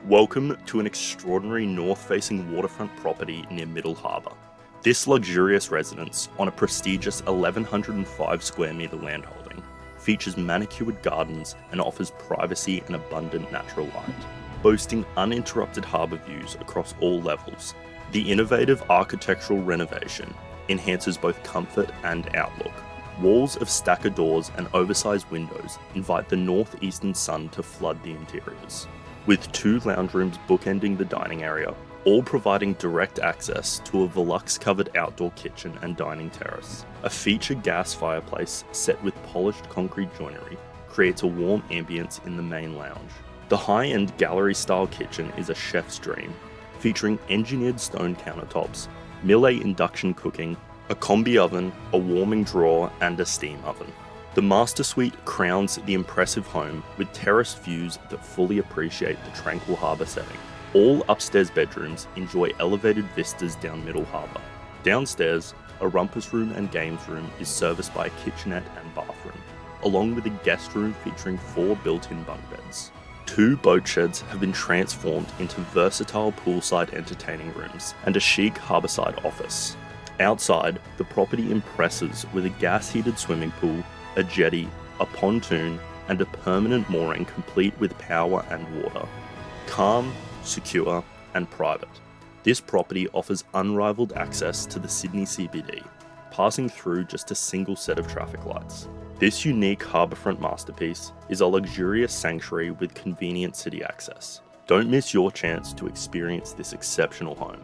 Welcome to an extraordinary north-facing waterfront property near Middle Harbour. This luxurious residence, on a prestigious 1,105 square metre landholding, features manicured gardens and offers privacy and abundant natural light. Boasting uninterrupted harbour views across all levels, the innovative architectural renovation enhances both comfort and outlook. Walls of stacker doors and oversized windows invite the northeastern sun to flood the interiors, with 2 lounge rooms bookending the dining area, all providing direct access to a Velux-covered outdoor kitchen and dining terrace. A featured gas fireplace set with polished concrete joinery creates a warm ambience in the main lounge. The high-end gallery-style kitchen is a chef's dream, featuring engineered stone countertops, Millet induction cooking, a combi oven, a warming drawer, and a steam oven. The master suite crowns the impressive home with terraced views that fully appreciate the tranquil harbour setting. All upstairs bedrooms enjoy elevated vistas down Middle Harbour. Downstairs, a rumpus room and games room is serviced by a kitchenette and bathroom, along with a guest room featuring 4 built-in bunk beds. 2 boat sheds have been transformed into versatile poolside entertaining rooms and a chic harbourside office. Outside, the property impresses with a gas-heated swimming pool, a jetty, a pontoon, and a permanent mooring complete with power and water. Calm, secure, and private, this property offers unrivaled access to the Sydney CBD, passing through just a single set of traffic lights. This unique harbourfront masterpiece is a luxurious sanctuary with convenient city access. Don't miss your chance to experience this exceptional home.